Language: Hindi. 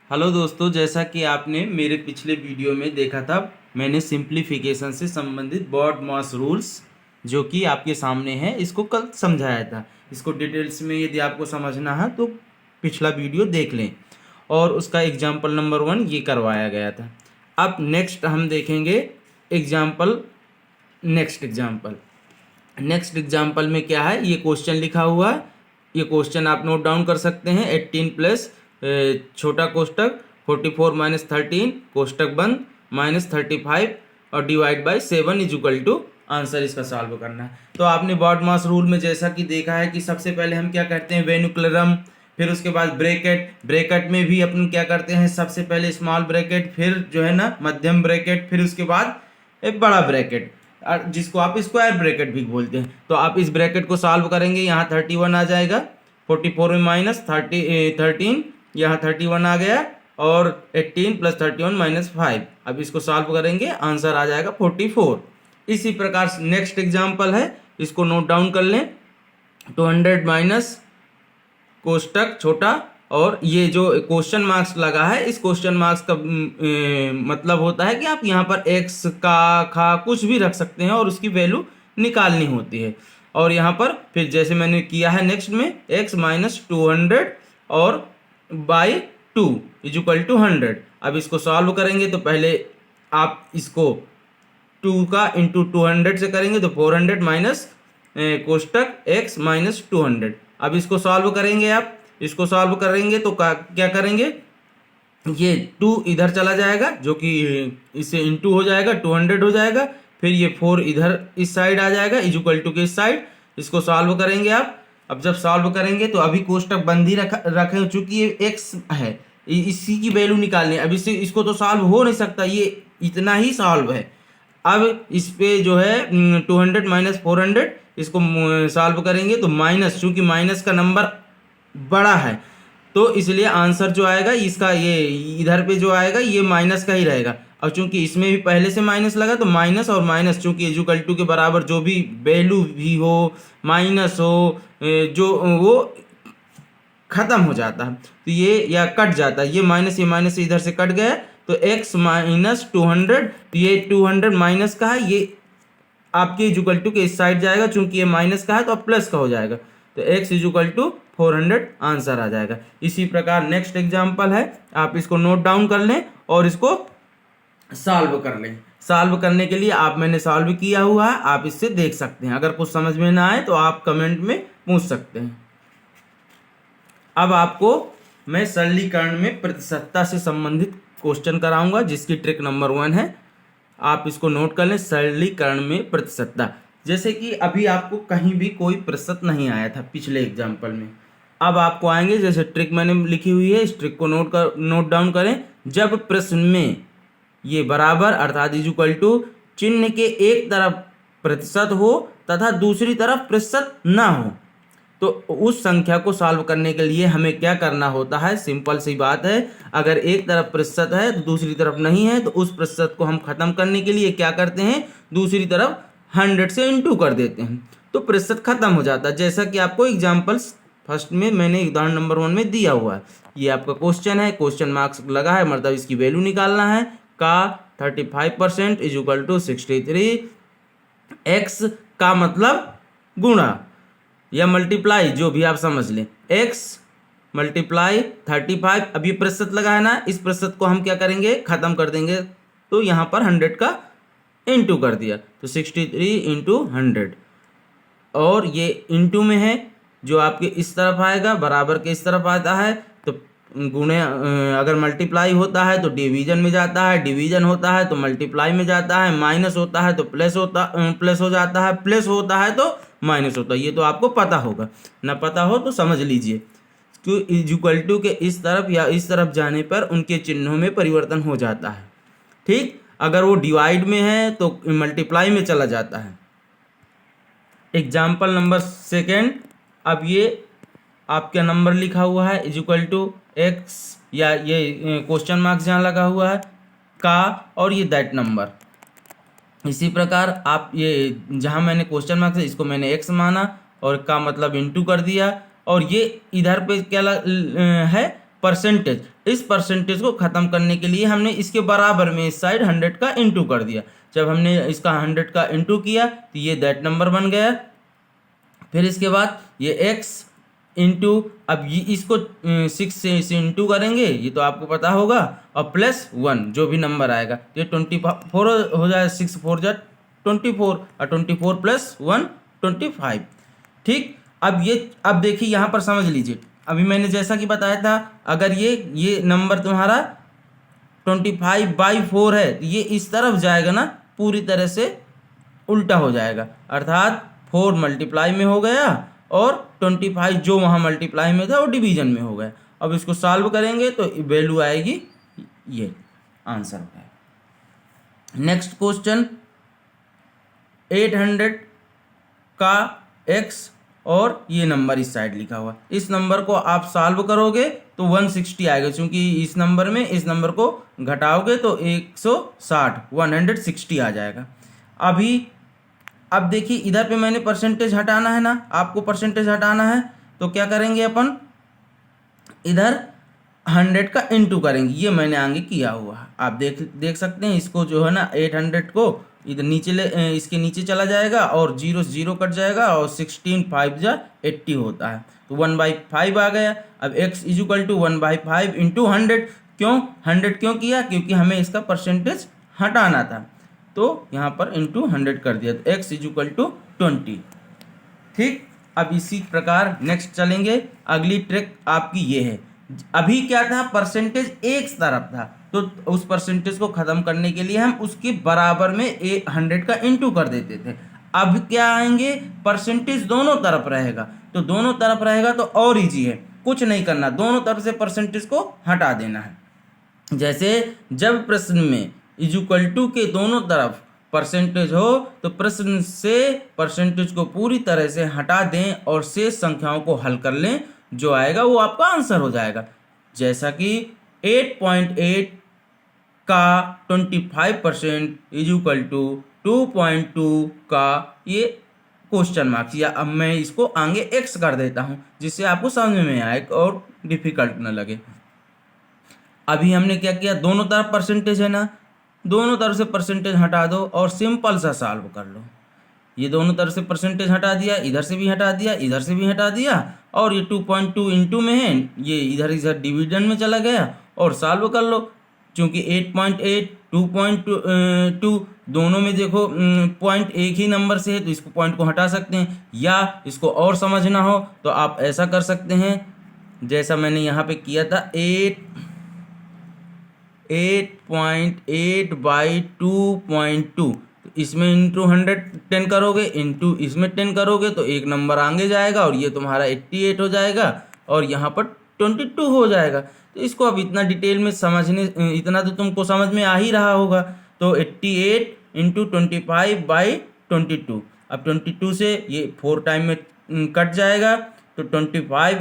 हेलो दोस्तों, जैसा कि आपने मेरे पिछले वीडियो में देखा था, मैंने सिंप्लीफिकेशन से संबंधित बॉड मास रूल्स जो कि आपके सामने है इसको कल समझाया था। इसको डिटेल्स में यदि आपको समझना है तो पिछला वीडियो देख लें। और उसका एग्जाम्पल नंबर 1 ये करवाया गया था। अब नेक्स्ट हम देखेंगे एग्जाम्पल नेक्स्ट एग्जाम्पल में क्या है, ये क्वेश्चन लिखा हुआ है। ये क्वेश्चन आप नोट डाउन कर सकते हैं। 18 प्लस छोटा कोष्टक 44 माइनस 13 कोष्टक बंद माइनस 35 और divide by 7 is equal to answer. इसका सॉल्व करना है। तो आपने बॉड मास रूल में जैसा कि देखा है कि सबसे पहले हम क्या करते हैं, वेनुक्लरम, फिर उसके बाद ब्रैकेट में भी अपन क्या करते हैं, सबसे पहले स्मॉल ब्रैकेट, फिर जो है ना मध्यम ब्रैकेट, फिर उसके बाद एक बड़ा ब्रैकेट जिसको आप स्क्वायर ब्रैकेट भी बोलते हैं। तो आप इस ब्रैकेट को सॉल्व करेंगे, यहाँ 31 आ जाएगा, 44 में माइनस 13, यहाँ 31 आ गया, और 18 प्लस 31 माइनस 5। अब इसको सॉल्व करेंगे, आंसर आ जाएगा 44। इसी प्रकार नेक्स्ट एग्जाम्पल है, इसको नोट डाउन कर लें। 200 माइनस कोष्टक छोटा, और ये जो क्वेश्चन मार्क्स लगा है, इस क्वेश्चन मार्क्स का मतलब होता है कि आप यहाँ पर एक्स का कुछ भी रख सकते हैं और उसकी वैल्यू निकालनी होती है। और यहाँ पर फिर जैसे मैंने किया है नेक्स्ट में, एक्स माइनस 200 और बाई 2 इज इक्वल टू 100। अब इसको सॉल्व करेंगे तो पहले आप इसको 2 का इंटू 200 से करेंगे तो 400 माइनस कोष्टक x माइनस 200। अब इसको सॉल्व करेंगे, आप इसको सॉल्व करेंगे तो क्या करेंगे, ये 2 इधर चला जाएगा जो कि इससे इंटू हो जाएगा, 200 हो जाएगा, फिर ये 4 इधर इस साइड आ जाएगा इज इक्वल टू के इस साइड। इसको सॉल्व करेंगे आप। अब जब सॉल्व करेंगे तो अभी कोष्टक बंद ही रखे चूंकि ये x है, इसी की वैल्यू निकालनी है। अब इसको तो सॉल्व हो नहीं सकता, ये इतना ही सॉल्व है। अब इस पे जो है 200 माइनस 400, इसको सॉल्व करेंगे तो माइनस, चूंकि माइनस का नंबर बड़ा है तो इसलिए आंसर जो आएगा इसका, ये इधर पे जो आएगा ये माइनस का ही रहेगा। और चूंकि इसमें भी पहले से माइनस लगा तो माइनस और माइनस, चूंकि इक्वल टू के बराबर जो भी वैल्यू भी हो, माइनस हो, जो वो खत्म हो जाता है, तो ये या कट जाता है, ये माइनस इधर से कट गया, तो x माइनस 200, ये 200 माइनस का है, ये आपके इक्वल टू के इस साइड जाएगा, चूंकि ये माइनस का है तो अब प्लस का हो जाएगा, तो x इक्वल टू 400 आंसर आ जाएगा। इसी प्रकार नेक्स्ट एग्जांपल है, आप इसको नोट डाउन कर लें और इसको सॉल्व कर लें। सॉल्व करने के लिए मैंने सॉल्व किया हुआ है, आप इससे देख सकते हैं। अगर कुछ समझ में ना आए तो आप कमेंट में पूछ सकते हैं। अब आपको मैं सरलीकरण में प्रतिशतता से संबंधित क्वेश्चन कराऊंगा, जिसकी ट्रिक नंबर 1 है। आप इसको नोट कर लें, सरलीकरण में प्रतिशतता। जैसे कि अभी आपको कहीं भी कोई प्रतिशत नहीं आया था पिछले एग्जाम्पल में, अब आपको आएंगे। जैसे ट्रिक मैंने लिखी हुई है, इस ट्रिक को नोट डाउन करें। जब प्रश्न में ये बराबर अर्थात इक्वल टू चिन्ह के एक तरफ प्रतिशत हो तथा दूसरी तरफ प्रतिशत ना हो, तो उस संख्या को सॉल्व करने के लिए हमें क्या करना होता है, सिंपल सी बात है। अगर एक तरफ प्रतिशत है तो दूसरी तरफ नहीं है, तो उस प्रतिशत को हम खत्म करने के लिए क्या करते हैं, दूसरी तरफ 100 से इंटू कर देते हैं, तो प्रतिशत खत्म हो जाता है। जैसा कि आपको एग्जाम्पल्स फर्स्ट में मैंने उदाहरण नंबर 1 में दिया हुआ है। ये आपका क्वेश्चन है, क्वेश्चन मार्क्स लगा है, मतलब इसकी वैल्यू निकालना है। का 35% इज इक्वल टू 63, एक्स का मतलब गुणा या मल्टीप्लाई, जो भी आप समझ लें, x मल्टीप्लाई 35। अब ये प्रतिशत लगा है ना, इस प्रतिशत को हम क्या करेंगे, खत्म कर देंगे, तो यहाँ पर 100 का इंटू कर दिया, तो 63 इंटू 100, और ये इंटू में है जो आपके इस तरफ आएगा, बराबर के इस तरफ आता है, तो गुणे, अगर मल्टीप्लाई होता है तो डिवीजन में जाता है, डिवीजन होता है तो मल्टीप्लाई में जाता है, माइनस होता है तो प्लस हो जाता है, प्लस होता है तो माइनस होता है। ये तो आपको पता होगा, ना पता हो तो समझ लीजिए। क्यों, इक्वल टू के इस तरफ या इस तरफ जाने पर उनके चिन्हों में परिवर्तन हो जाता है। ठीक, अगर वो डिवाइड में है तो मल्टीप्लाई में चला जाता है। एग्जाम्पल नंबर 2, अब ये आपका नंबर लिखा हुआ है इक्वल टू एक्स, या ये क्वेश्चन मार्क्स जहाँ लगा हुआ है का, और ये दैट नंबर। इसी प्रकार आप ये जहाँ मैंने क्वेश्चन मार्क्स है इसको मैंने एक्स माना और का मतलब इंटू कर दिया, और ये इधर पे क्या है, परसेंटेज। इस परसेंटेज को ख़त्म करने के लिए हमने इसके बराबर में इस साइड 100 का इंटू कर दिया। जब हमने इसका 100 का इंटू किया तो ये दैट नंबर बन गया। फिर इसके बाद ये x इंटू, अब ये इसको 6 से इंटू करेंगे, ये तो आपको पता होगा, और प्लस 1 जो भी नंबर आएगा तो ये 24 हो जाए, 6 4 जा 24 और 24 प्लस 1 25। ठीक, अब देखिए यहाँ पर समझ लीजिए, अभी मैंने जैसा कि बताया था, अगर ये नंबर तुम्हारा 25/4 है तो ये इस तरफ जाएगा ना, पूरी तरह से उल्टा हो जाएगा, अर्थात 4 मल्टीप्लाई में हो गया और 25 जो वहाँ मल्टीप्लाई में था वो डिवीजन में हो गया। अब इसको सॉल्व करेंगे तो वैल्यू आएगी, ये आंसर होगा। नेक्स्ट क्वेश्चन, 800 का x और ये नंबर इस साइड लिखा हुआ, इस नंबर को आप सॉल्व करोगे तो 160 आएगा, क्योंकि इस नंबर में इस नंबर को घटाओगे तो 160 आ जाएगा। अब देखिए इधर पे मैंने परसेंटेज हटाना है ना, आपको परसेंटेज हटाना है तो क्या करेंगे अपन, इधर 100 का इंटू करेंगे, ये मैंने आगे किया हुआ, आप देख सकते हैं। इसको जो है ना 800 को इधर नीचे इसके नीचे चला जाएगा और 0 से 0 कट जाएगा और 16 5 जा 80 होता है, तो 1/5 आ गया। अब x is equal to 1/5 into 100, क्यों 100 क्यों किया, क्योंकि हमें इसका परसेंटेज हटाना था, तो यहाँ पर इंटू 100 कर दिया, तो x इज इक्वल टू 20। ठीक, अब इसी प्रकार नेक्स्ट चलेंगे, अगली ट्रिक आपकी ये है। अभी क्या था, परसेंटेज एक तरफ था, तो उस परसेंटेज को ख़त्म करने के लिए हम उसके बराबर में 100 का इंटू कर देते थे। अब क्या आएंगे, परसेंटेज दोनों तरफ रहेगा, तो दोनों तरफ रहेगा तो और इजी है, कुछ नहीं करना, दोनों तरफ से परसेंटेज को हटा देना है। जैसे जब प्रश्न में इज इक्वल टू के दोनों तरफ परसेंटेज हो तो प्रश्न से परसेंटेज को पूरी तरह से हटा दें और शेष संख्याओं को हल कर लें, जो आएगा वो आपका आंसर हो जाएगा। जैसा कि 8.8 का 25% इज इक्वल टू 2.2 का ये क्वेश्चन मार्क्स, या अब मैं इसको आगे x कर देता हूँ जिससे आपको समझ में आए और डिफिकल्ट न लगे। अभी हमने क्या किया, दोनों तरफ परसेंटेज है ना, दोनों तरफ से परसेंटेज हटा दो और सिंपल सा सॉल्व कर लो। ये दोनों तरफ से परसेंटेज हटा दिया, इधर से भी हटा दिया, इधर से भी हटा दिया, और ये 2.2 इंटू में है, ये इधर डिवीजन में चला गया और सॉल्व कर लो। क्योंकि 8.8 2.2 दोनों में देखो पॉइंट एक ही नंबर से है, तो इसको पॉइंट को हटा सकते हैं, या इसको और समझना हो तो आप ऐसा कर सकते हैं जैसा मैंने यहाँ पे किया था, 8.8/2.2, तो इसमें इंटू 110 करोगे, इंटू इसमें 10 करोगे तो एक नंबर आगे जाएगा और ये तुम्हारा 88 हो जाएगा और यहाँ पर 22 हो जाएगा। तो इसको अब इतना डिटेल में समझने, इतना तो तुमको समझ में आ ही रहा होगा। तो 88 इंटू 25/22, अब 22 से ये 4 टाइम में कट जाएगा, तो 25